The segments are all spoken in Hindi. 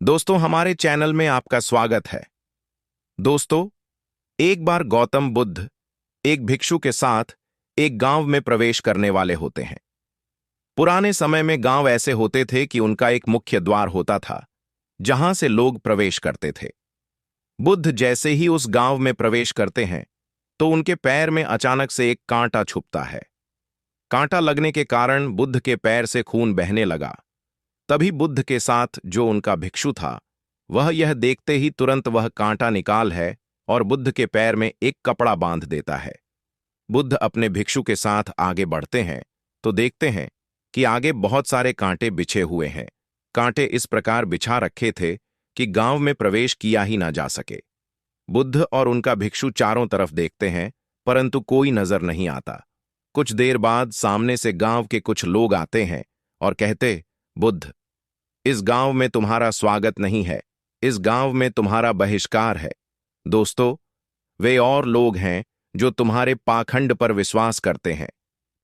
दोस्तों, हमारे चैनल में आपका स्वागत है। दोस्तों, एक बार गौतम बुद्ध एक भिक्षु के साथ एक गांव में प्रवेश करने वाले होते हैं। पुराने समय में गांव ऐसे होते थे कि उनका एक मुख्य द्वार होता था जहां से लोग प्रवेश करते थे। बुद्ध जैसे ही उस गांव में प्रवेश करते हैं तो उनके पैर में अचानक से एक कांटा छुपता है। कांटा लगने के कारण बुद्ध के पैर से खून बहने लगा। तभी बुद्ध के साथ जो उनका भिक्षु था वह यह देखते ही तुरंत वह कांटा निकाल है और बुद्ध के पैर में एक कपड़ा बांध देता है। बुद्ध अपने भिक्षु के साथ आगे बढ़ते हैं तो देखते हैं कि आगे बहुत सारे कांटे बिछे हुए हैं। कांटे इस प्रकार बिछा रखे थे कि गांव में प्रवेश किया ही ना जा सके। बुद्ध और उनका भिक्षु चारों तरफ देखते हैं परंतु कोई नजर नहीं आता। कुछ देर बाद सामने से गांव के कुछ लोग आते हैं और कहते, बुद्ध, इस गांव में तुम्हारा स्वागत नहीं है, इस गांव में तुम्हारा बहिष्कार है। दोस्तों, वे और लोग हैं जो तुम्हारे पाखंड पर विश्वास करते हैं,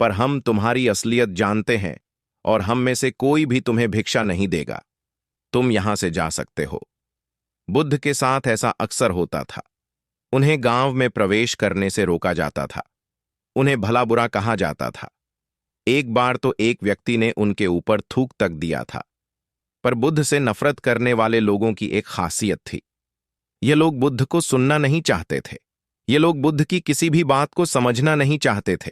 पर हम तुम्हारी असलियत जानते हैं और हम में से कोई भी तुम्हें भिक्षा नहीं देगा। तुम यहां से जा सकते हो। बुद्ध के साथ ऐसा अक्सर होता था। उन्हें गांव में प्रवेश करने से रोका जाता था। उन्हें भला बुरा कहा जाता था। एक बार तो एक व्यक्ति ने उनके ऊपर थूक तक दिया था। पर बुद्ध से नफरत करने वाले लोगों की एक खासियत थी। ये लोग बुद्ध को सुनना नहीं चाहते थे। ये लोग बुद्ध की किसी भी बात को समझना नहीं चाहते थे,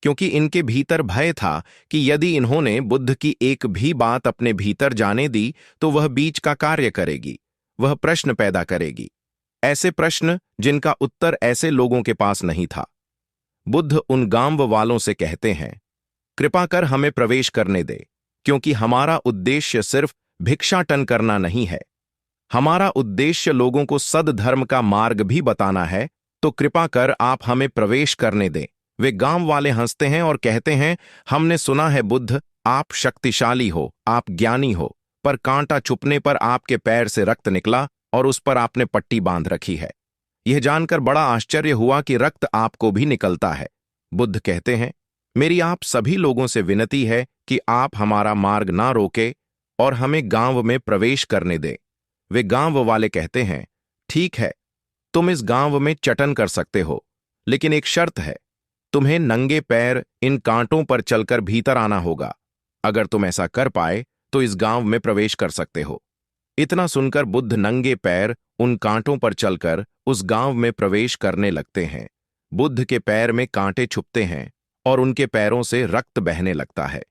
क्योंकि इनके भीतर भय था कि यदि इन्होंने बुद्ध की एक भी बात अपने भीतर जाने दी तो वह बीच का कार्य करेगी, वह प्रश्न पैदा करेगी। ऐसे प्रश्न जिनका उत्तर ऐसे लोगों के पास नहीं था। बुद्ध उन गांव वालों से कहते हैं, कृपा कर हमें प्रवेश करने दे, क्योंकि हमारा उद्देश्य सिर्फ भिक्षाटन करना नहीं है। हमारा उद्देश्य लोगों को सद्धर्म का मार्ग भी बताना है, तो कृपा कर आप हमें प्रवेश करने दें। वे गांव वाले हंसते हैं और कहते हैं, हमने सुना है बुद्ध, आप शक्तिशाली हो, आप ज्ञानी हो, पर कांटा छुपने पर आपके पैर से रक्त निकला और उस पर आपने पट्टी बांध रखी है। यह जानकर बड़ा आश्चर्य हुआ कि रक्त आपको भी निकलता है। बुद्ध कहते हैं, मेरी आप सभी लोगों से विनती है कि आप हमारा मार्ग ना रोके और हमें गांव में प्रवेश करने दें। वे गांव वाले कहते हैं, ठीक है, तुम इस गांव में चटन कर सकते हो, लेकिन एक शर्त है, तुम्हें नंगे पैर इन कांटों पर चलकर भीतर आना होगा। अगर तुम ऐसा कर पाए तो इस गांव में प्रवेश कर सकते हो। इतना सुनकर बुद्ध नंगे पैर उन कांटों पर चलकर उस गांव में प्रवेश करने लगते हैं। बुद्ध के पैर में कांटे छुपते हैं और उनके पैरों से रक्त बहने लगता है।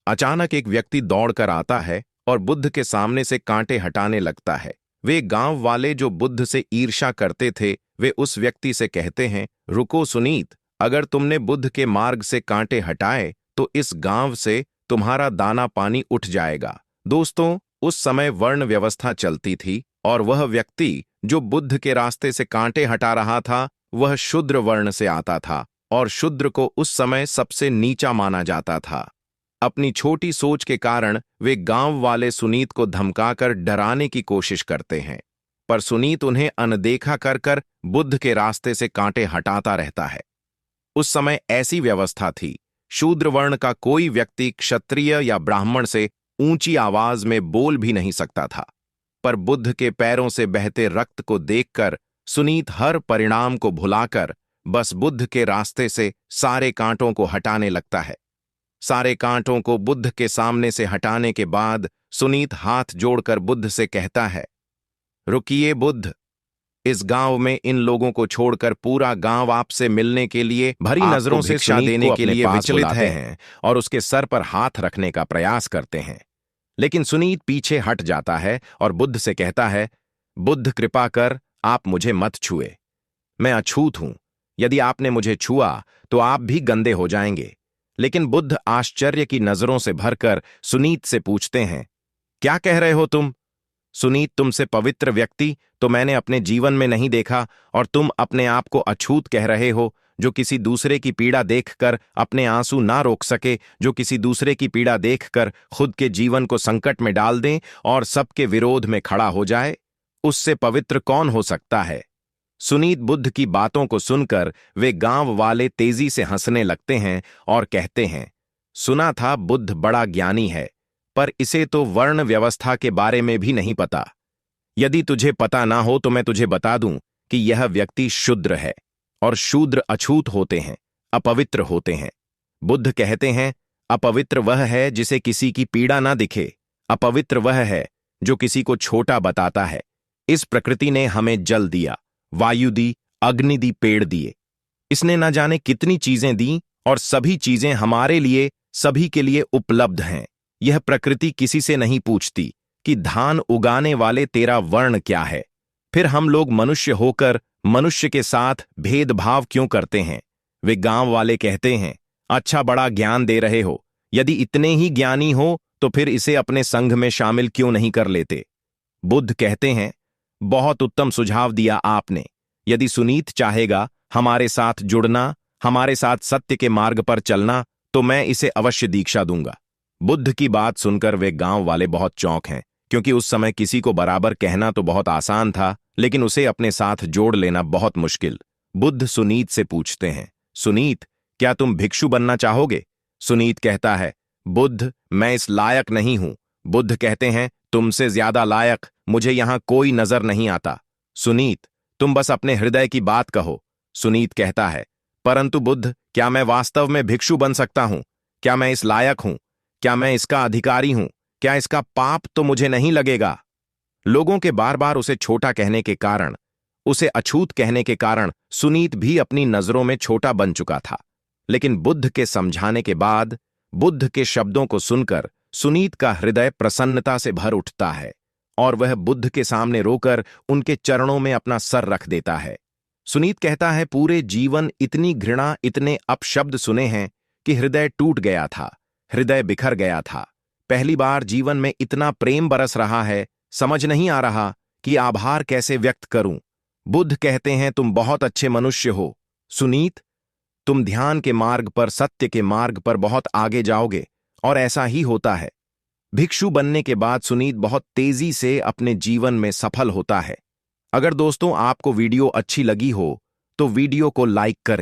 अचानक एक व्यक्ति दौड़कर आता है और बुद्ध के सामने से कांटे हटाने लगता है। वे गांव वाले जो बुद्ध से ईर्ष्या करते थे, वे उस व्यक्ति से कहते हैं, रुको सुनीत, अगर तुमने बुद्ध के मार्ग से कांटे हटाए तो इस गांव से तुम्हारा दाना पानी उठ जाएगा। दोस्तों, उस समय वर्ण व्यवस्था चलती थी और वह व्यक्ति जो बुद्ध के रास्ते से कांटे हटा रहा था वह शूद्र वर्ण से आता था और शूद्र को उस समय सबसे नीचा माना जाता था। अपनी छोटी सोच के कारण वे गांव वाले सुनीत को धमकाकर डराने की कोशिश करते हैं, पर सुनीत उन्हें अनदेखा कर कर बुद्ध के रास्ते से कांटे हटाता रहता है। उस समय ऐसी व्यवस्था थी, शूद्र वर्ण का कोई व्यक्ति क्षत्रिय या ब्राह्मण से ऊंची आवाज में बोल भी नहीं सकता था। पर बुद्ध के पैरों से बहते रक्त को देखकर सुनीत हर परिणाम को भुलाकर बस बुद्ध के रास्ते से सारे कांटों को हटाने लगता है। सारे कांटों को बुद्ध के सामने से हटाने के बाद सुनीत हाथ जोड़कर बुद्ध से कहता है, रुकिए बुद्ध, इस गांव में इन लोगों को छोड़कर पूरा गांव आपसे मिलने के लिए भरी नजरों से शिक्षा देने के लिए विचलित है और उसके सर पर हाथ रखने का प्रयास करते हैं। लेकिन सुनीत पीछे हट जाता है और बुद्ध से कहता है, बुद्ध कृपा कर आप मुझे मत छुए, मैं अछूत हूं। यदि आपने मुझे छुआ तो आप भी गंदे हो जाएंगे। लेकिन बुद्ध आश्चर्य की नजरों से भरकर सुनीत से पूछते हैं, क्या कह रहे हो तुम? सुनीत, तुमसे पवित्र व्यक्ति तो मैंने अपने जीवन में नहीं देखा और तुम अपने आप को अछूत कह रहे हो, जो किसी दूसरे की पीड़ा देखकर अपने आंसू ना रोक सके, जो किसी दूसरे की पीड़ा देखकर खुद के जीवन को संकट में डाल दें और सबके विरोध में खड़ा हो जाए। उससे पवित्र कौन हो सकता है? सुनीत बुद्ध की बातों को सुनकर वे गांव वाले तेजी से हंसने लगते हैं और कहते हैं, सुना था बुद्ध बड़ा ज्ञानी है, पर इसे तो वर्ण व्यवस्था के बारे में भी नहीं पता। यदि तुझे पता ना हो तो मैं तुझे बता दूं कि यह व्यक्ति शूद्र है, और शूद्र अछूत होते हैं, अपवित्र होते हैं। बुद्ध कहते हैं, अपवित्र वह है जिसे किसी की पीड़ा ना दिखे, अपवित्र वह है जो किसी को छोटा बताता है। इस प्रकृति ने हमें जल दिया, वायु दी, अग्नि दी, पेड़ दिए। इसने न जाने कितनी चीजें दी, और सभी चीजें हमारे लिए, सभी के लिए उपलब्ध हैं। यह प्रकृति किसी से नहीं पूछती कि धान उगाने वाले तेरा वर्ण क्या है। फिर हम लोग मनुष्य होकर मनुष्य के साथ भेदभाव क्यों करते हैं? वे गांव वाले कहते हैं, अच्छा बड़ा ज्ञान दे रहे हो, यदि इतने ही ज्ञानी हो तो फिर इसे अपने संघ में शामिल क्यों नहीं कर लेते? बुद्ध कहते हैं, बहुत उत्तम सुझाव दिया आपने। यदि सुनीत चाहेगा हमारे साथ जुड़ना, हमारे साथ सत्य के मार्ग पर चलना, तो मैं इसे अवश्य दीक्षा दूंगा। बुद्ध की बात सुनकर वे गांव वाले बहुत चौंक हैं, क्योंकि उस समय किसी को बराबर कहना तो बहुत आसान था, लेकिन उसे अपने साथ जोड़ लेना बहुत मुश्किल। बुद्ध सुनीत से पूछते हैं, सुनीत, क्या तुम भिक्षु बनना चाहोगे? सुनीत कहता है, बुद्ध, मैं इस लायक नहीं हूं। बुद्ध कहते हैं, तुमसे ज्यादा लायक मुझे यहां कोई नजर नहीं आता। सुनीत, तुम बस अपने हृदय की बात कहो। सुनीत कहता है, परंतु बुद्ध, क्या मैं वास्तव में भिक्षु बन सकता हूं? क्या मैं इस लायक हूं? क्या मैं इसका अधिकारी हूं? क्या इसका पाप तो मुझे नहीं लगेगा? लोगों के बार बार उसे छोटा कहने के कारण, उसे अछूत कहने के कारण सुनीत भी अपनी नजरों में छोटा बन चुका था। लेकिन बुद्ध के समझाने के बाद, बुद्ध के शब्दों को सुनकर सुनीत का हृदय प्रसन्नता से भर उठता है, और वह बुद्ध के सामने रोकर उनके चरणों में अपना सर रख देता है। सुनीत कहता है, पूरे जीवन इतनी घृणा, इतने अपशब्द सुने हैं कि हृदय टूट गया था, हृदय बिखर गया था। पहली बार जीवन में इतना प्रेम बरस रहा है, समझ नहीं आ रहा कि आभार कैसे व्यक्त करूं। बुद्ध कहते हैं, तुम बहुत अच्छे मनुष्य हो सुनीत, तुम ध्यान के मार्ग पर, सत्य के मार्ग पर बहुत आगे जाओगे, और ऐसा ही होता है। भिक्षु बनने के बाद सुनीत बहुत तेजी से अपने जीवन में सफल होता है। अगर दोस्तों आपको वीडियो अच्छी लगी हो तो वीडियो को लाइक करें।